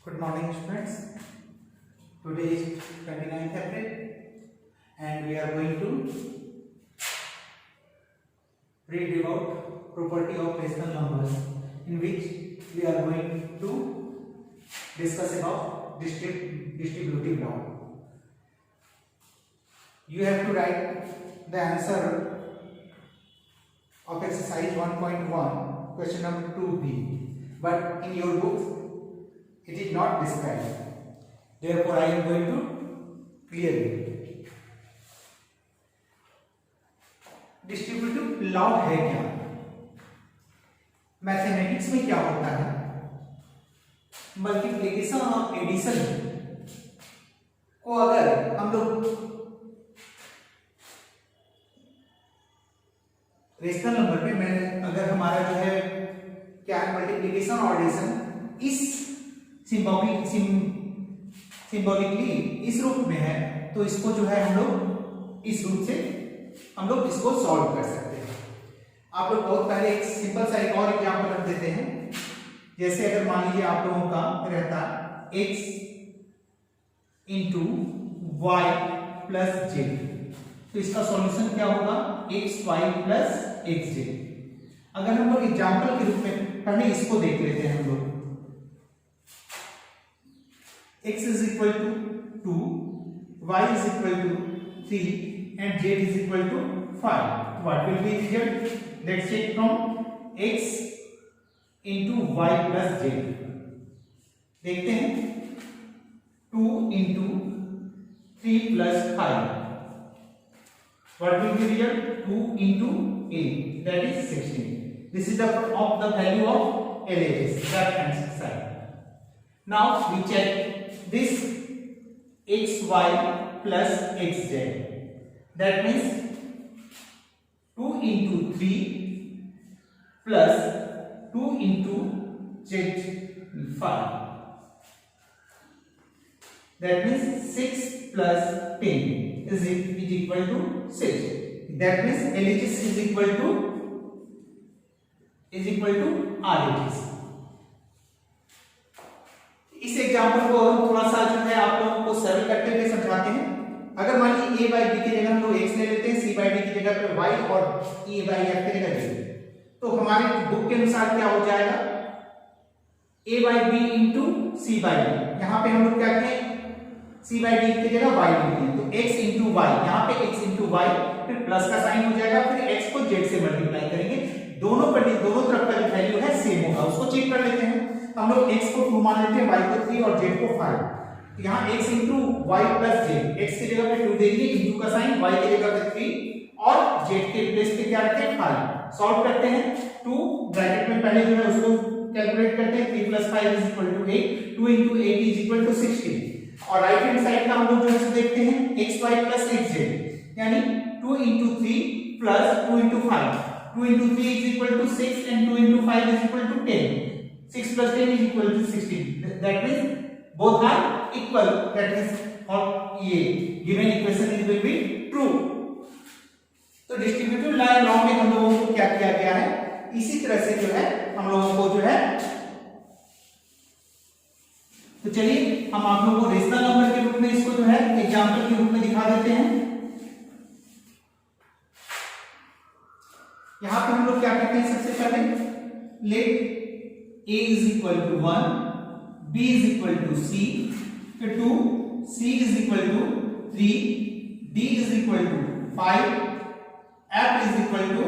Good morning students. Today is 29th April and we are going to read about property of rational numbers, in which we are going to discuss about distributive law. You have to write the answer of exercise 1.1 question number 2b, but in your book it is not described. Therefore, I am going to clear it. Distributive law है क्या? Mathematics में क्या होता है? Multiplication और addition को अगर हम लोग रेशनल नंबर में अगर हमारा जो है क्या है मल्टीप्लिकेशन और एडिशन इस सिंबॉलिकली इस रूप में है, तो इसको जो है हम लोग इस रूप से हम लोग इसको सॉल्व कर सकते हैं। आप लोग बहुत पहले एक सिंपल सा एक और एग्जांपल रख देते हैं। जैसे अगर मान लीजिए आप लोगों का रहता x into y plus z, तो इसका सॉल्यूशन क्या होगा? X y plus x z. अगर हम लोग एग्जांपल के रूप में पहले इसको देख लेते हैं, हम लोग x is equal to 2, y is equal to 3 and z is equal to 5. What will be the result? Let's check from x into y plus z. देखते हैं 2 into 3 plus 5. What will be the result? 2 into 8, that is 16. This is the of the value of LHS, left hand side. Now we check this xy plus xz, that means 2 into 3 plus 2 into z5, that means 6 plus 10 is equal to 6. That means LHS is equal to RHS. इस example को हम थोड़ा सा जो है आप लोगों को सरल करते हुए समझाते हैं। अगर मान लीजिए a बाई b की जगह हम लोग x ले लेते हैं, c बाई d की जगह पे y और e बाई f की जगह z, तो हमारे बुक के अनुसार क्या हो जाएगा? a by b into c by d। यहाँ पे हम लोग क्या किए? c बाई d की जगह y ले लिए, तो x इंटू y, यहाँ पे x इंटू y, फिर प्लस का साइन हो जाएगा, फिर x को z से मल्टीप्लाई करेंगे। दोनों तरफ का जो वैल्यू है सेम होगा, उसको चेक कर लेते हैं। हम लोग x को 2 मान लेते हैं, y को 3 और z को 5। यहाँ x into y plus z, x की जगह पे 2 दे दिए, इंटू का साइन, y की जगह पे 3 और z के प्लेस पे क्या रखते हैं? 5। सॉल्व करते हैं। 2 ब्रैकेट में पहले जो है उसको कैलकुलेट करते हैं। 3 + 5 = 8, 2 × 8 = 16। और राइट हैंड साइड का हम लोग जो है देखते हैं xy प्लस xz, यानी 2 × 3 plus 2 × 5, 2 × 3 = 6 and 2 × 5 = 10। 6 plus 10 is equal to 16. That means both are equal. That means और ये given equation is will be true. तो डिस्ट्रीब्यूटिव लॉ में हम लोगों को क्या किया गया है? इसी तरह से जो है हम लोगों को जो है, तो चलिए हम आप लोगों को रेशनल नंबर के रूप में इसको जो है एग्जांपल के रूप में दिखा देते हैं। यहां पे हम लोग क्या करते हैं? सबसे पहले late a is equal to 1, b is equal to c, फिर 2, c is equal to 3, d is equal to 5, f is equal to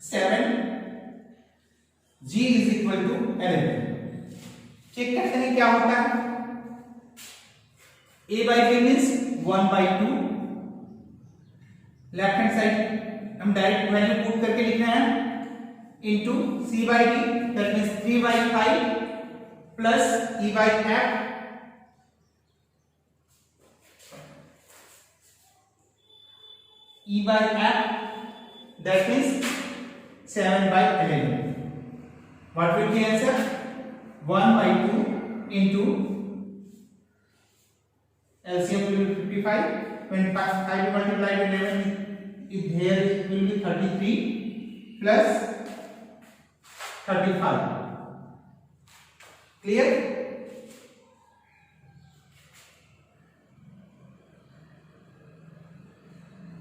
7, g is equal to 11। Check करते हैं क्या होता है। a by b means 1/2, left hand side हम direct value put करके लिखना है, into c by d, that means 3/5 plus e by f, e by f, that means 7/11. What will be answer? 1/2 into LCM will be 55. When 5 multiplied with 11 is here, it will be 33 plus 35. Clear?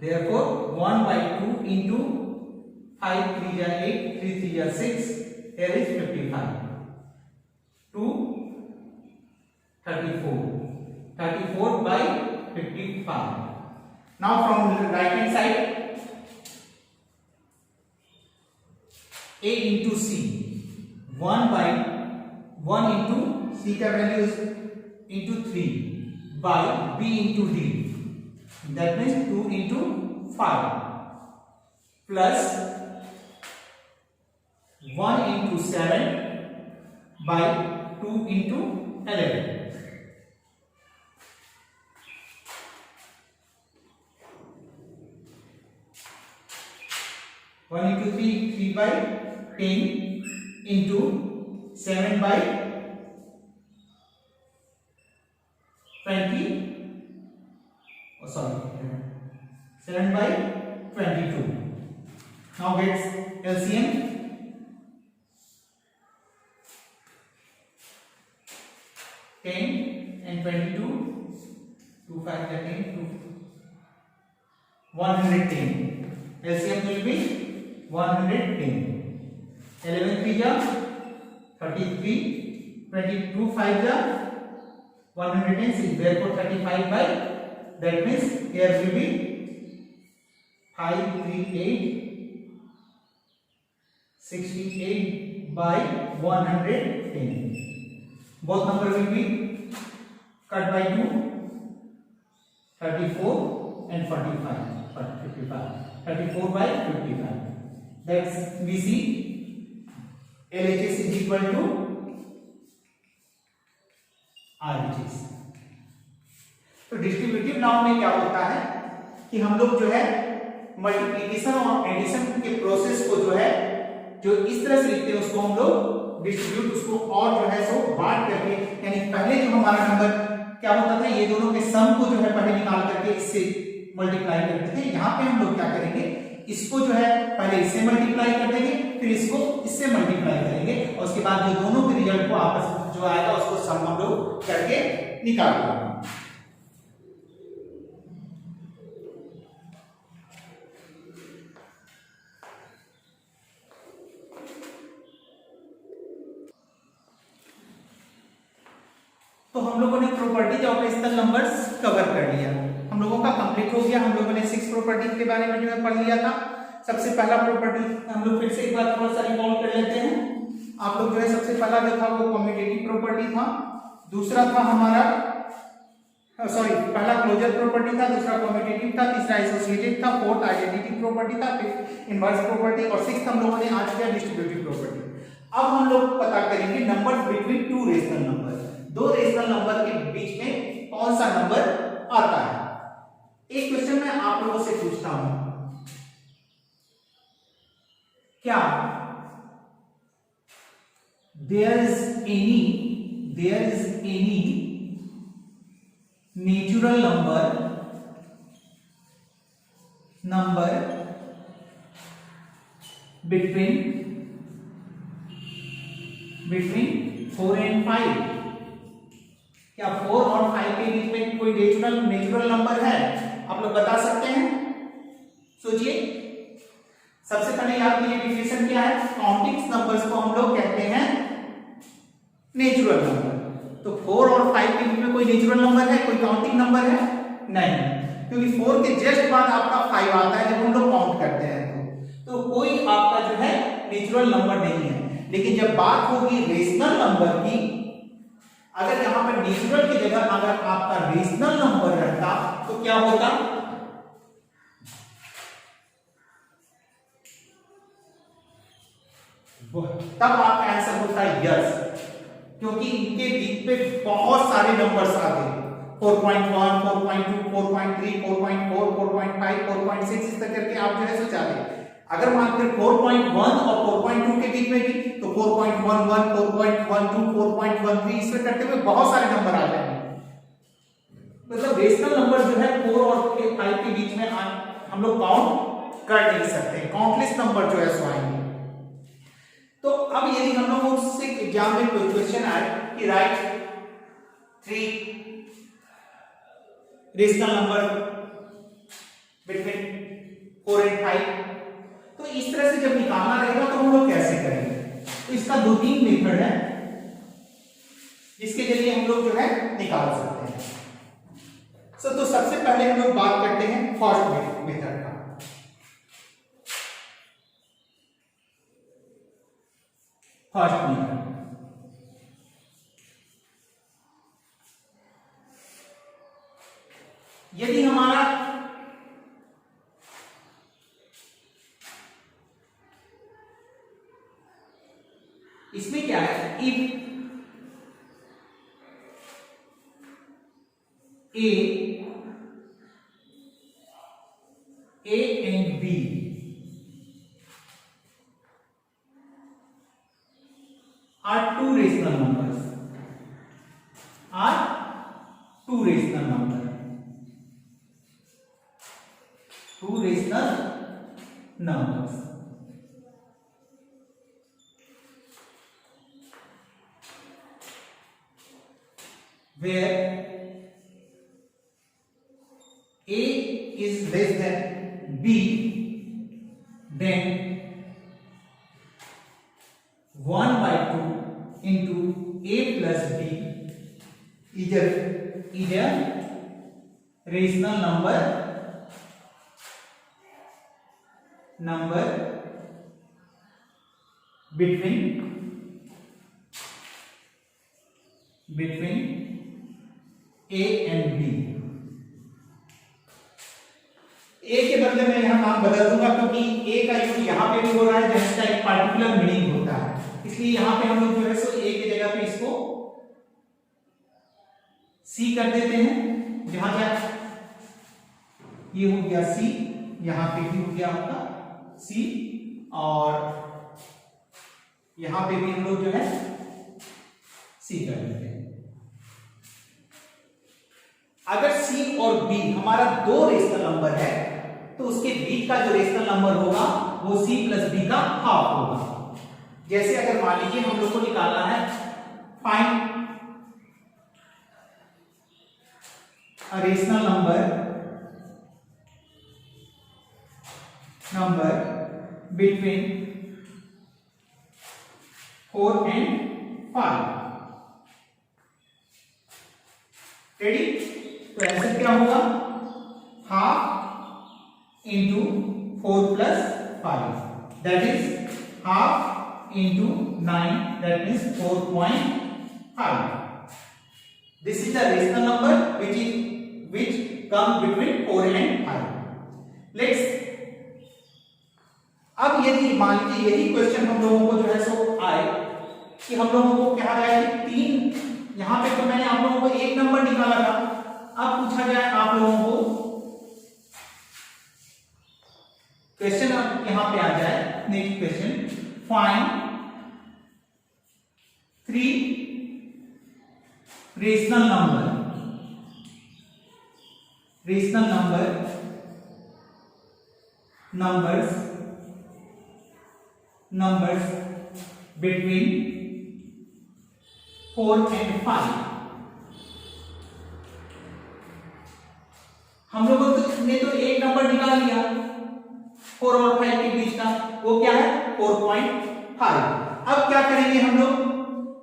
therefore 1/2 into 5 3 जा 8 3 3 जा 6, here is 55 to 34 by 55. Now from right hand side, A into C, 1 into C का value into 3 by B into D, that means 2 into 5 plus 1 into 7 by 2 into 11. One into 3 by 10 into 7 by 20. Oh, sorry, 7 by 22. Now gets LCM. 10 and 22, 2 5 10, 110. LCM will be 110. 11 3 जा 33, 22 5 जा 106. Therefore 35 by, that means here will be 538, 68 by 110. Both number will be cut by 2, 34 and 45, 55. 34 by 55. That's we see LHS is equal to RHS. तो distributive noun में क्या होता है कि हम लोग जो है मल्टीप्लिकेशन और एडिशन के प्रोसेस को जो है जो इस तरह से लिखते हैं उसको हम लोग डिस्ट्रीब्यूट, उसको और जो है सो बांट करके, यानी पहले जो हमारा नंबर क्या होता था, ये दोनों के सम को जो है पहले निकाल करके इससे मल्टीप्लाई करते थे। यहाँ पे हम लोग क्या करेंगे, इसको जो है पहले इससे मल्टीप्लाई कर देंगे, फिर इसको इससे मल्टीप्लाई करेंगे और उसके बाद जो दोनों के रिजल्ट को आपस जो आएगा उसको सम हम लोग करके निकाल देंगे। तो हम लोगों ने properties of rational numbers cover कर लिया, हम लोगों का कंप्लीट हो गया। हम लोगों ने 6 प्रॉपर्टीज के बारे में जो है पढ़ लिया था। सबसे पहला प्रॉपर्टी हम लोग फिर से एक बार थोड़ा सा रिकॉल कर लेते हैं। आप लोग जो है सबसे पहला जो था वो कम्यूटेटिव प्रॉपर्टी था, दूसरा था हमारा पहला क्लोजर प्रॉपर्टी था, दूसरा कम्यूटेटिव था, तीसरा एसोसिएटेड था, फोर्थ आइडेंटिटी प्रॉपर्टी था, फिर इनवर्स प्रॉपर्टी और सिक्स्थ हम लोगों ने आज किया डिस्ट्रीब्यूटिव प्रॉपर्टी। अब हम लोग पता करेंगे numbers between two rational number, दो रेशनल नंबर के बीच में कौन सा नंबर आता है। एक क्वेश्चन मैं आप लोगों से पूछता हूं, क्या there is any natural number between 4 and 5? क्या 4 और 5 के बीच में कोई नेचुरल नंबर है? आप लोग बता सकते हैं, सोचिए। सबसे पहले याद कीजिए डिफिनेशन क्या है। काउंटिंग नंबर्स को हम लोग कहते हैं नेचुरल नंबर। तो 4 और 5 के बीच में कोई नेचुरल नंबर है, कोई काउंटिंग नंबर है? नहीं, क्योंकि 4 के जस्ट बाद आपका 5 आता है जब हम लोग काउंट करते हैं। तो कोई आपका जो है नेचुरल नंबर नहीं है। लेकिन जब बात होगी रेशनल नंबर की, अगर यहां पर नेचुरल की जगह अगर आपका रेशनल नंबर रहता तो क्या होता? तब आपका आंसर होता है यस, क्योंकि इनके बीच में बहुत सारे नंबर्स आते हैं। 4.1, 4.2, 4.3, 4.4, 4.5, 4.6 इस तरह करके आप जो है सोचा दें। अगर मान लीजिए 4.1 और 4.2 के बीच में भी तो 4.11, 4.12, 4.13 इस तरह करते हुए बहुत सारे नंबर आ जाएंगे। मतलब रेशनल नंबर जो है 4 और 5 के बीच में हम लोग काउंट कर नहीं सकते, काउंटलेस नंबर जो है सो आएंगे। तो अब यदि हम लोग उससे एग्जाम में कोई क्वेश्चन आए कि right 3 rational number between 4 and 5। तो इस तरह से जब निकालना रहेगा तो हम लोग कैसे करेंगे? तो इसका 2-3 मेथड है जिसके जरिए हम लोग जो है निकाल सकते हैं। तो सबसे पहले हम लोग बात करते हैं फर्स्ट मेथड का। फर्स्ट मेथड, यदि हमारा इसमें क्या है, if A and B are two rational numbers, where A is less than B, then 1/2 into A plus B is a rational number between A and B। ए के बदले में यहां नाम बदल दूंगा क्योंकि ए का यूज यहां पे भी हो रहा है जिसका एक पार्टिकुलर मीनिंग होता है, इसलिए यहां पे हम लोग जो है सो ए की जगह पे इसको सी कर देते हैं। जहां जाए ये हो गया सी, यहां पे भी हो गया आपका सी, और यहां पे भी हम लोग जो है सी कर देते हैं। अगर सी और बी हमारा दो रेशनल नंबर है तो उसके बीच का जो रेशनल नंबर होगा वो सी प्लस बी का हाफ होगा। जैसे अगर मान लीजिए हम लोग को निकालना है find a rational number between 4 and 5। Ready? तो आंसर क्या होगा? Half into 4 plus 5, that is half into 9, that means 4.5। This is the rational number which comes between 4 and 5। Let's, अब यदि मान लीजिए यही क्वेश्चन हम लोगों को जो है सो आए कि हम लोगों को कहा गया कि 3, यहां पे तो मैंने आप लोगों को एक नंबर निकाला था, अब पूछा जाए आप लोगों को क्वेश्चन, अब यहां पे आ जाए next question, find 3 rational numbers between 4 and 5। हम लोगों ने तो एक नंबर निकाल लिया 4 और 5 के बीच का, वो क्या है 4.5। अब क्या करेंगे हम लोग?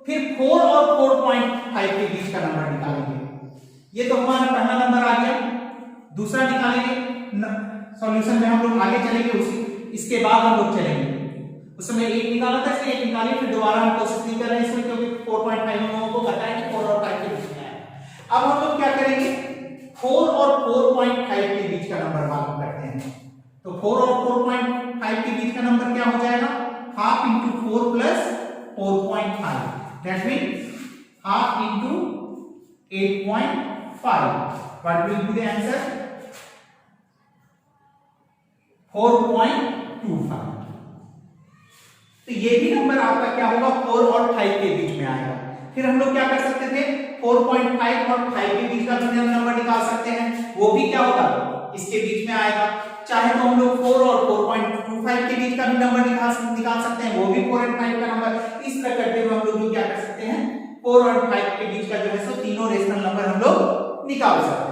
फिर 4 और 4.5 के बीच का नंबर निकालेंगे। ये तो हमारा पहला नंबर आ गया, दूसरा निकालेंगे। सॉल्यूशन में हम लोग आगे चलेंगे, इसके बाद हम लोग चलेंगे। उस समय एक निकाला था, इसलिए एक निकालिए, फिर दोबारा हम कोशिश नहीं कर रहे हैं इसमें, क्योंकि 4.5 हम लोगों को पता है कि 4 और 5 के बीच में है। अब हम लोग क्या करेंगे? 4 और 4.5 के बीच का नंबर मालूम करते हैं। तो 4 और 4.5 के बीच का नंबर क्या हो जाएगा? Half into 4 plus 4.5, that means half into 8.5। What will be the answer? 4.25। तो ये भी नंबर आपका क्या होगा? 4 और 5 के बीच में आएगा। फिर हम लोग क्या कर सकते थे? 4.5 और 5 के बीच का भी नंबर निकाल सकते हैं, वो भी क्या होगा? इसके बीच में आएगा। चाहे तो हम लोग 4 और 4.25 के बीच का भी नंबर निकाल सकते हैं, वो भी 4 और 5 का नंबर। इस तरह करते हुए हम लोग जो क्या कर सकते हैं, 4 और 5 के बीच का जो है सो तीनों रेशनल नंबर हम लोग निकाल सकते हैं।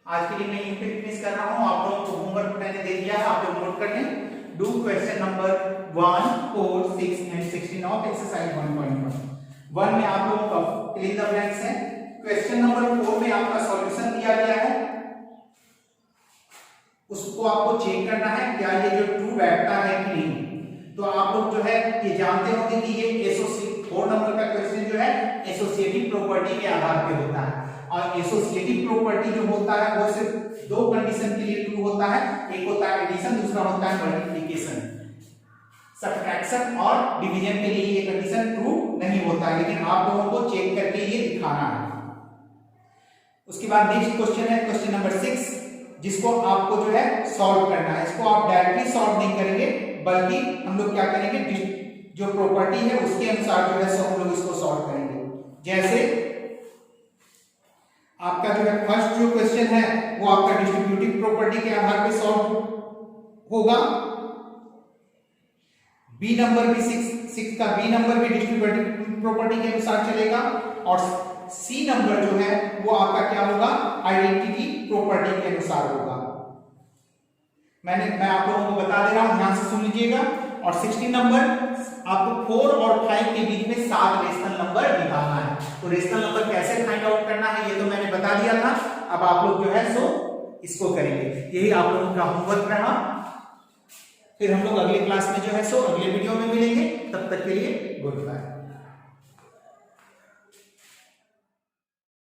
आज के लिए मैं यहीं पे फिनिश कर रहा हूं। आप लोगों को होमवर्क मैंने दे दिया है, आप लोग नोट कर लें। Do question number 1, 4, 6 and 16 of exercise 1.1। 1 में आप लोगों का फिल इन द ब्लैंक्स है। क्वेश्चन नंबर 4 में आपका सॉल्यूशन दिया गया है, उसको आपको चेक करना है क्या ये जो ट्रू बैठता है कि नहीं। तो आप लोग जो है ये जानते होंगे कि ये एसोसिएट 4 नंबर का क्वेश्चन जो है एसोसिएटिव प्रॉपर्टी के आधार पे होता है। और एसोसिएटिव प्रॉपर्टी जो होता है वो सिर्फ 2 कंडीशन के लिए ट्रू होता है। एक होता है एडिशन, दूसरा होता है मल्टीप्लिकेशन। सब्ट्रैक्शन और डिवीजन के लिए ये कंडीशन ट्रू नहीं होता है, लेकिन आप लोगों को चेक करके ये दिखाना है। उसके बाद नेक्स्ट क्वेश्चन है क्वेश्चन नंबर 6, जिसको आपको जो है सॉल्व करना है। इसको आप डायरेक्टली सॉल्व नहीं करेंगे, बल्कि हम लोग क्या करेंगे, जो प्रॉपर्टी है उसके अनुसार जो है सो हम लोग इसको सॉल्व करेंगे। जैसे आपका जो है फर्स्ट जो क्वेश्चन है वो आपका डिस्ट्रीब्यूटिव प्रॉपर्टी के आधार पर सॉल्व होगा। बी नंबर भी 6 का बी नंबर भी डिस्ट्रीब्यूटिव प्रॉपर्टी के अनुसार चलेगा। और सी नंबर जो है वो आपका क्या होगा, आइडेंटिटी प्रॉपर्टी के अनुसार होगा। मैं आप लोगों को बता दे रहा हूं, ध्यान से सुन लीजिएगा। और 16 नंबर आपको 4 और 5 के बीच में 7 रेशनल नंबर निकालना है। तो रेशनल नंबर कैसे फाइंड आउट करना है ये तो मैंने बता दिया था। अब आप लोग जो है सो इसको करेंगे, यही आप लोगों का होमवर्क रहा। फिर हम लोग अगले क्लास में जो है सो अगले वीडियो में मिलेंगे। तब तक के लिए गुड बाय।